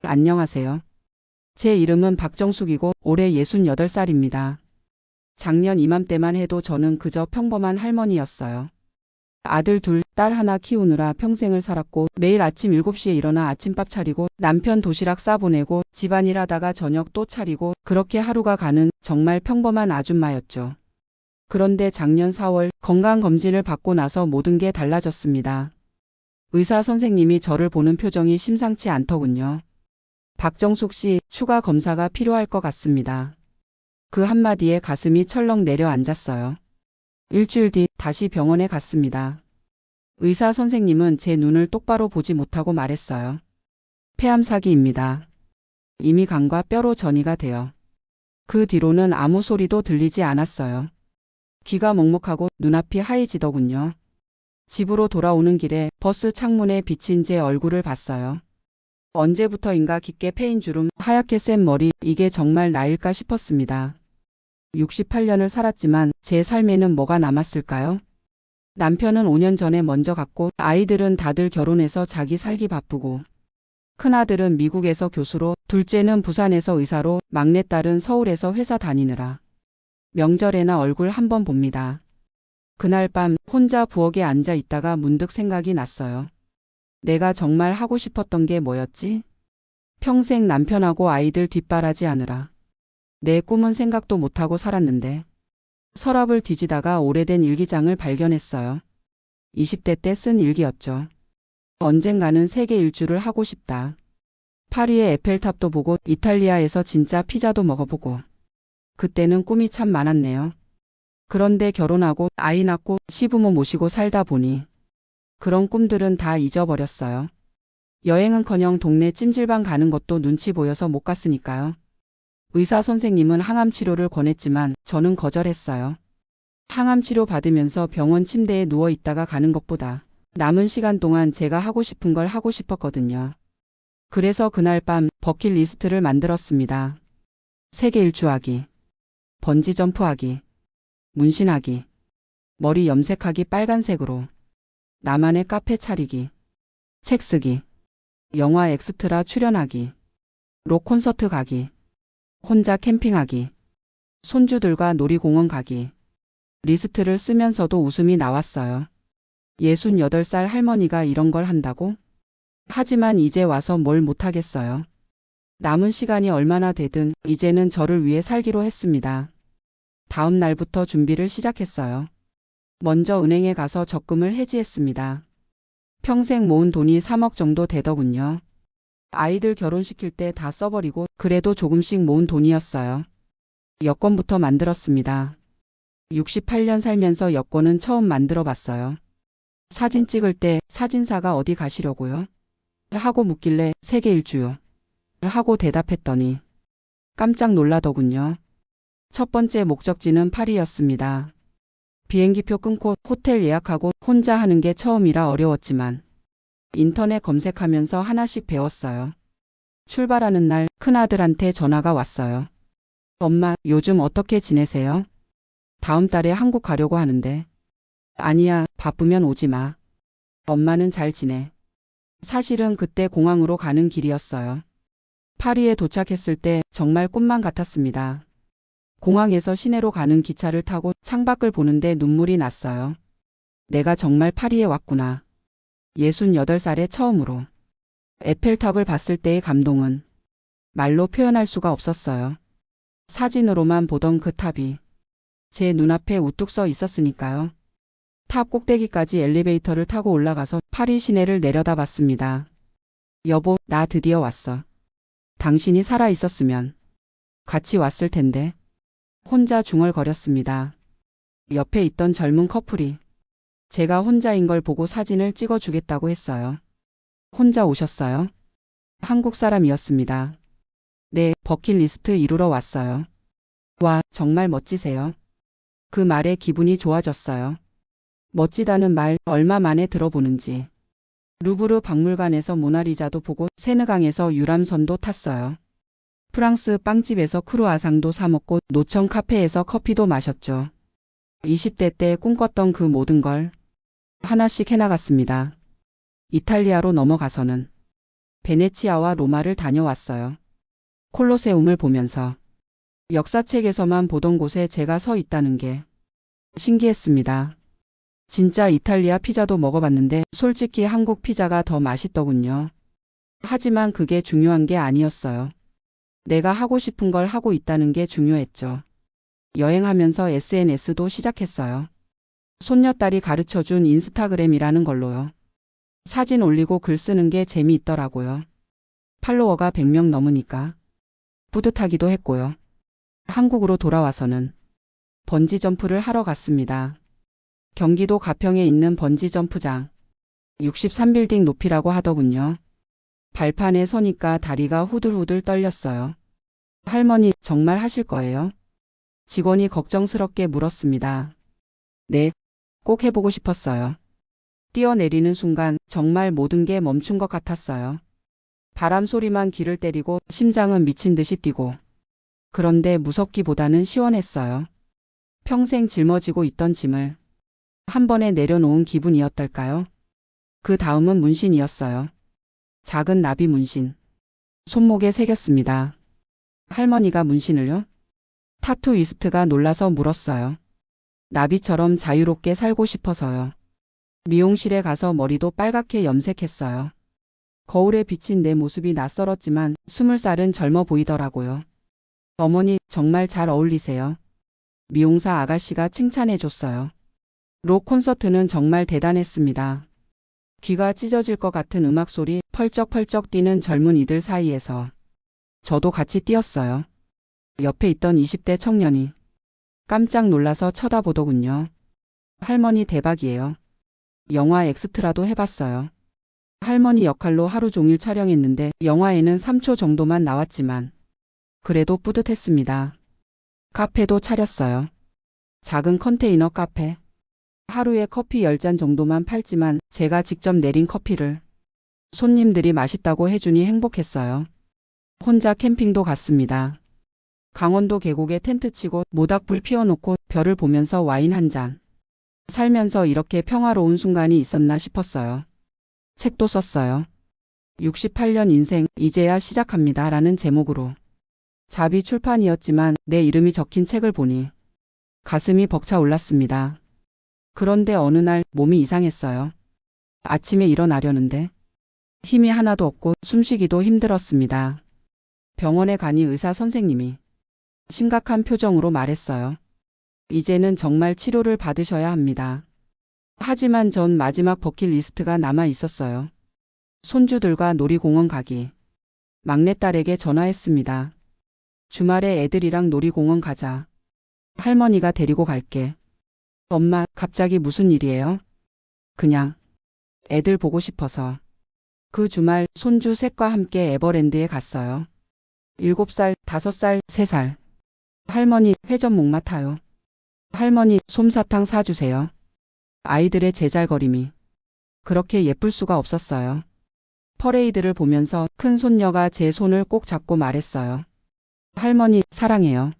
안녕하세요. 제 이름은 박정숙이고 올해 68살입니다. 작년 이맘때만 해도 저는 그저 평범한 할머니였어요. 아들 둘, 딸 하나 키우느라 평생을 살았고 매일 아침 7시에 일어나 아침밥 차리고 남편 도시락 싸보내고 집안일 하다가 저녁 또 차리고 그렇게 하루가 가는 정말 평범한 아줌마였죠. 그런데 작년 4월 건강검진을 받고 나서 모든 게 달라졌습니다. 의사 선생님이 저를 보는 표정이 심상치 않더군요. 박정숙 씨, 추가 검사가 필요할 것 같습니다. 그 한마디에 가슴이 철렁 내려앉았어요. 일주일 뒤 다시 병원에 갔습니다. 의사 선생님은 제 눈을 똑바로 보지 못하고 말했어요. 폐암사기입니다. 이미 간과 뼈로 전이가 돼요. 그 뒤로는 아무 소리도 들리지 않았어요. 귀가 먹먹하고 눈앞이 하얘지더군요. 집으로 돌아오는 길에 버스 창문에 비친 제 얼굴을 봤어요. 언제부터인가 깊게 패인 주름, 하얗게 센 머리, 이게 정말 나일까 싶었습니다. 68년을 살았지만 제 삶에는 뭐가 남았을까요? 남편은 5년 전에 먼저 갔고 아이들은 다들 결혼해서 자기 살기 바쁘고 큰아들은 미국에서 교수로, 둘째는 부산에서 의사로, 막내딸은 서울에서 회사 다니느라 명절에나 얼굴 한번 봅니다. 그날 밤 혼자 부엌에 앉아 있다가 문득 생각이 났어요. 내가 정말 하고 싶었던 게 뭐였지? 평생 남편하고 아이들 뒷바라지 하느라 내 꿈은 생각도 못하고 살았는데. 서랍을 뒤지다가 오래된 일기장을 발견했어요. 20대 때 쓴 일기였죠. 언젠가는 세계 일주를 하고 싶다. 파리의 에펠탑도 보고 이탈리아에서 진짜 피자도 먹어보고. 그때는 꿈이 참 많았네요. 그런데 결혼하고 아이 낳고 시부모 모시고 살다 보니 그런 꿈들은 다 잊어버렸어요. 여행은커녕 동네 찜질방 가는 것도 눈치 보여서 못 갔으니까요. 의사 선생님은 항암 치료를 권했지만 저는 거절했어요. 항암 치료 받으면서 병원 침대에 누워 있다가 가는 것보다 남은 시간 동안 제가 하고 싶은 걸 하고 싶었거든요. 그래서 그날 밤 버킷리스트를 만들었습니다. 세계 일주하기, 번지점프하기, 문신하기, 머리 염색하기 빨간색으로, 나만의 카페 차리기, 책 쓰기, 영화 엑스트라 출연하기, 록 콘서트 가기, 혼자 캠핑하기, 손주들과 놀이공원 가기. 리스트를 쓰면서도 웃음이 나왔어요. 68살 할머니가 이런 걸 한다고? 하지만 이제 와서 뭘 못하겠어요. 남은 시간이 얼마나 되든 이제는 저를 위해 살기로 했습니다. 다음 날부터 준비를 시작했어요. 먼저 은행에 가서 적금을 해지했습니다. 평생 모은 돈이 3억 정도 되더군요. 아이들 결혼시킬 때 다 써버리고 그래도 조금씩 모은 돈이었어요. 여권부터 만들었습니다. 68년 살면서 여권은 처음 만들어 봤어요. 사진 찍을 때 사진사가 어디 가시려고요? 하고 묻길래 세계 일주요. 하고 대답했더니 깜짝 놀라더군요. 첫 번째 목적지는 파리였습니다. 비행기표 끊고 호텔 예약하고 혼자 하는 게 처음이라 어려웠지만 인터넷 검색하면서 하나씩 배웠어요. 출발하는 날 큰아들한테 전화가 왔어요. 엄마, 요즘 어떻게 지내세요? 다음 달에 한국 가려고 하는데. 아니야, 바쁘면 오지 마. 엄마는 잘 지내. 사실은 그때 공항으로 가는 길이었어요. 파리에 도착했을 때 정말 꿈만 같았습니다. 공항에서 시내로 가는 기차를 타고 창밖을 보는데 눈물이 났어요. 내가 정말 파리에 왔구나. 68살에 처음으로. 에펠탑을 봤을 때의 감동은 말로 표현할 수가 없었어요. 사진으로만 보던 그 탑이 제 눈앞에 우뚝 서 있었으니까요. 탑 꼭대기까지 엘리베이터를 타고 올라가서 파리 시내를 내려다봤습니다. 여보, 나 드디어 왔어. 당신이 살아 있었으면 같이 왔을 텐데. 혼자 중얼거렸습니다. 옆에 있던 젊은 커플이 제가 혼자인 걸 보고 사진을 찍어주겠다고 했어요. 혼자 오셨어요? 한국 사람이었습니다. 네, 버킷리스트 이루러 왔어요. 와, 정말 멋지세요. 그 말에 기분이 좋아졌어요. 멋지다는 말 얼마 만에 들어보는지. 루브르 박물관에서 모나리자도 보고 세느강에서 유람선도 탔어요. 프랑스 빵집에서 크루아상도 사 먹고 노천 카페에서 커피도 마셨죠. 20대 때 꿈꿨던 그 모든 걸 하나씩 해나갔습니다. 이탈리아로 넘어가서는 베네치아와 로마를 다녀왔어요. 콜로세움을 보면서 역사책에서만 보던 곳에 제가 서 있다는 게 신기했습니다. 진짜 이탈리아 피자도 먹어봤는데 솔직히 한국 피자가 더 맛있더군요. 하지만 그게 중요한 게 아니었어요. 내가 하고 싶은 걸 하고 있다는 게 중요했죠. 여행하면서 SNS도 시작했어요. 손녀딸이 가르쳐준 인스타그램이라는 걸로요. 사진 올리고 글 쓰는 게 재미있더라고요. 팔로워가 100명 넘으니까 뿌듯하기도 했고요. 한국으로 돌아와서는 번지 점프를 하러 갔습니다. 경기도 가평에 있는 번지 점프장. 63빌딩 높이라고 하더군요. 발판에 서니까 다리가 후들후들 떨렸어요. 할머니, 정말 하실 거예요? 직원이 걱정스럽게 물었습니다. 네, 꼭 해보고 싶었어요. 뛰어내리는 순간 정말 모든 게 멈춘 것 같았어요. 바람 소리만 귀를 때리고 심장은 미친 듯이 뛰고. 그런데 무섭기보다는 시원했어요. 평생 짊어지고 있던 짐을 한 번에 내려놓은 기분이었달까요? 그 다음은 문신이었어요. 작은 나비 문신. 손목에 새겼습니다. 할머니가 문신을요? 타투이스트가 놀라서 물었어요. 나비처럼 자유롭게 살고 싶어서요. 미용실에 가서 머리도 빨갛게 염색했어요. 거울에 비친 내 모습이 낯설었지만 20살은 젊어 보이더라고요. 어머니, 정말 잘 어울리세요. 미용사 아가씨가 칭찬해 줬어요. 록 콘서트는 정말 대단했습니다. 귀가 찢어질 것 같은 음악 소리, 펄쩍펄쩍 뛰는 젊은이들 사이에서 저도 같이 뛰었어요. 옆에 있던 20대 청년이 깜짝 놀라서 쳐다보더군요. 할머니 대박이에요. 영화 엑스트라도 해봤어요. 할머니 역할로 하루 종일 촬영했는데 영화에는 3초 정도만 나왔지만 그래도 뿌듯했습니다. 카페도 차렸어요. 작은 컨테이너 카페. 하루에 커피 10잔 정도만 팔지만 제가 직접 내린 커피를 손님들이 맛있다고 해주니 행복했어요. 혼자 캠핑도 갔습니다. 강원도 계곡에 텐트 치고 모닥불 피워놓고 별을 보면서 와인 한 잔. 살면서 이렇게 평화로운 순간이 있었나 싶었어요. 책도 썼어요. 68년 인생 이제야 시작합니다 라는 제목으로. 자비 출판이었지만 내 이름이 적힌 책을 보니 가슴이 벅차 올랐습니다. 그런데 어느 날 몸이 이상했어요. 아침에 일어나려는데 힘이 하나도 없고 숨쉬기도 힘들었습니다. 병원에 가니 의사 선생님이 심각한 표정으로 말했어요. 이제는 정말 치료를 받으셔야 합니다. 하지만 전 마지막 버킷리스트가 남아 있었어요. 손주들과 놀이공원 가기. 막내딸에게 전화했습니다. 주말에 애들이랑 놀이공원 가자. 할머니가 데리고 갈게. 엄마, 갑자기 무슨 일이에요? 그냥 애들 보고 싶어서. 그 주말 손주 셋과 함께 에버랜드에 갔어요. 7살, 5살, 3살. 할머니, 회전 목마 타요. 할머니, 솜사탕 사주세요. 아이들의 제잘거림이 그렇게 예쁠 수가 없었어요. 퍼레이드를 보면서 큰 손녀가 제 손을 꼭 잡고 말했어요. 할머니, 사랑해요.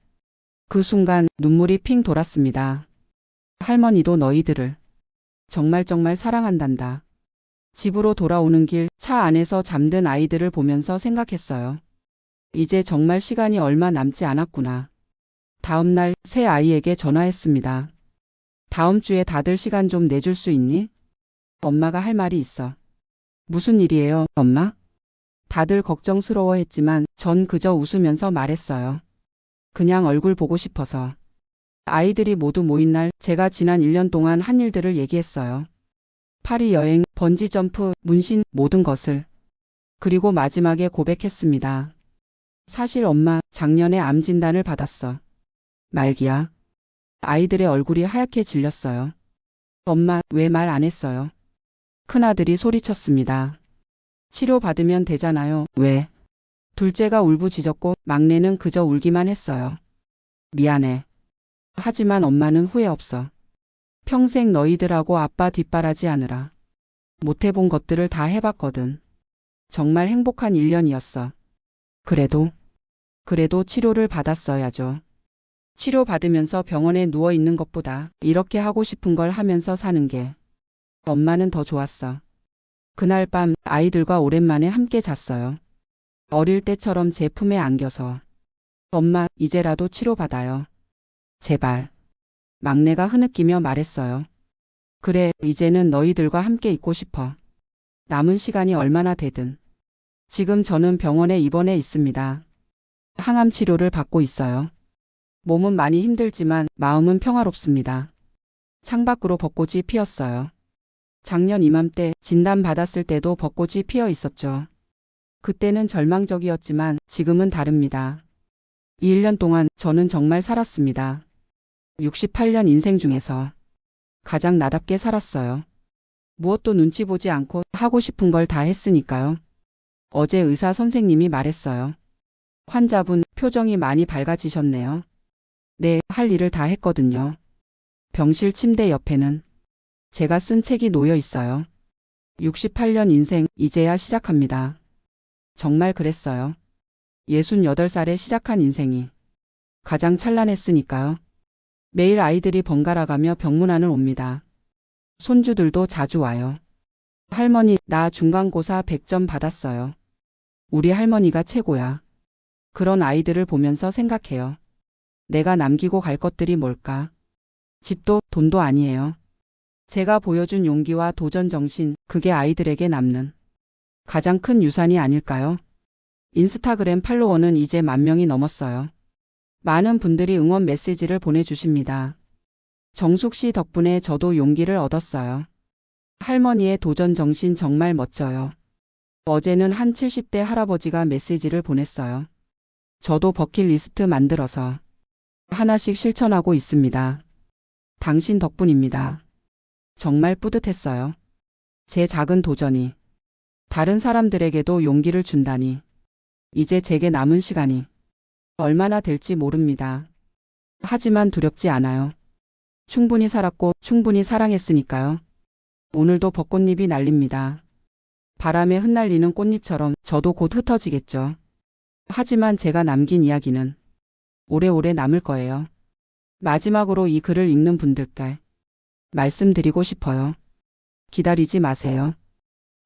그 순간 눈물이 핑 돌았습니다. 할머니도 너희들을 정말 사랑한단다. 집으로 돌아오는 길 차 안에서 잠든 아이들을 보면서 생각했어요. 이제 정말 시간이 얼마 남지 않았구나. 다음 날 새 아이에게 전화했습니다. 다음 주에 다들 시간 좀 내줄 수 있니? 엄마가 할 말이 있어. 무슨 일이에요, 엄마? 다들 걱정스러워했지만 전 그저 웃으면서 말했어요. 그냥 얼굴 보고 싶어서. 아이들이 모두 모인 날 제가 지난 1년 동안 한 일들을 얘기했어요. 파리 여행, 번지 점프, 문신, 모든 것을. 그리고 마지막에 고백했습니다. 사실 엄마, 작년에 암 진단을 받았어. 말기야. 아이들의 얼굴이 하얗게 질렸어요. 엄마, 왜 말 안 했어요? 큰아들이 소리쳤습니다. 치료받으면 되잖아요. 왜? 둘째가 울부짖었고 막내는 그저 울기만 했어요. 미안해. 하지만 엄마는 후회 없어. 평생 너희들하고 아빠 뒷바라지 하느라 못해본 것들을 다 해봤거든. 정말 행복한 1년이었어. 그래도 치료를 받았어야죠. 치료받으면서 병원에 누워있는 것보다 이렇게 하고 싶은 걸 하면서 사는 게 엄마는 더 좋았어. 그날 밤 아이들과 오랜만에 함께 잤어요. 어릴 때처럼 제 품에 안겨서 엄마, 이제라도 치료받아요. 제발. 막내가 흐느끼며 말했어요. 그래, 이제는 너희들과 함께 있고 싶어. 남은 시간이 얼마나 되든. 지금 저는 병원에 입원해 있습니다. 항암 치료를 받고 있어요. 몸은 많이 힘들지만 마음은 평화롭습니다. 창밖으로 벚꽃이 피었어요. 작년 이맘때 진단받았을 때도 벚꽃이 피어 있었죠. 그때는 절망적이었지만 지금은 다릅니다. 이 1년 동안 저는 정말 살았습니다. 68년 인생 중에서 가장 나답게 살았어요. 무엇도 눈치 보지 않고 하고 싶은 걸 다 했으니까요. 어제 의사 선생님이 말했어요. 환자분 표정이 많이 밝아지셨네요. 네, 할 일을 다 했거든요. 병실 침대 옆에는 제가 쓴 책이 놓여 있어요. 68년 인생 이제야 시작합니다. 정말 그랬어요. 68살에 시작한 인생이 가장 찬란했으니까요. 매일 아이들이 번갈아가며 병문안을 옵니다. 손주들도 자주 와요. 할머니, 나 중간고사 100점 받았어요. 우리 할머니가 최고야. 그런 아이들을 보면서 생각해요. 내가 남기고 갈 것들이 뭘까? 집도 돈도 아니에요. 제가 보여준 용기와 도전 정신, 그게 아이들에게 남는 가장 큰 유산이 아닐까요? 인스타그램 팔로워는 이제 10,000명이 넘었어요. 많은 분들이 응원 메시지를 보내주십니다. 정숙 씨 덕분에 저도 용기를 얻었어요. 할머니의 도전 정신 정말 멋져요. 어제는 한 70대 할아버지가 메시지를 보냈어요. 저도 버킷리스트 만들어서 하나씩 실천하고 있습니다. 당신 덕분입니다. 정말 뿌듯했어요. 제 작은 도전이 다른 사람들에게도 용기를 준다니. 이제 제게 남은 시간이 얼마나 될지 모릅니다. 하지만 두렵지 않아요. 충분히 살았고 충분히 사랑했으니까요. 오늘도 벚꽃잎이 날립니다. 바람에 흩날리는 꽃잎처럼 저도 곧 흩어지겠죠. 하지만 제가 남긴 이야기는 오래오래 남을 거예요. 마지막으로 이 글을 읽는 분들께 말씀드리고 싶어요. 기다리지 마세요.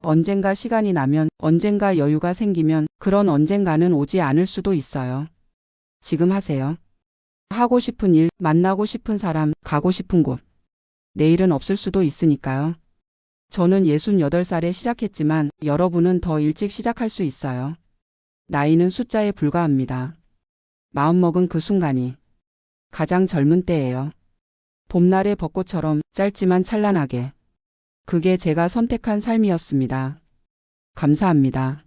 언젠가 시간이 나면, 언젠가 여유가 생기면 그런 언젠가는 오지 않을 수도 있어요. 지금 하세요. 하고 싶은 일, 만나고 싶은 사람, 가고 싶은 곳. 내일은 없을 수도 있으니까요. 저는 68살에 시작했지만 여러분은 더 일찍 시작할 수 있어요. 나이는 숫자에 불과합니다. 마음먹은 그 순간이 가장 젊은 때예요. 봄날의 벚꽃처럼 짧지만 찬란하게. 그게 제가 선택한 삶이었습니다. 감사합니다.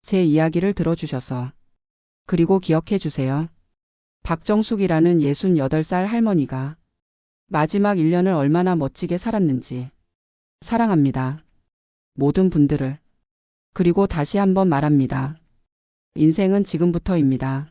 제 이야기를 들어주셔서. 그리고 기억해 주세요. 박정숙이라는 68살 할머니가 마지막 1년을 얼마나 멋지게 살았는지. 사랑합니다. 모든 분들을. 그리고 다시 한번 말합니다. 인생은 지금부터입니다.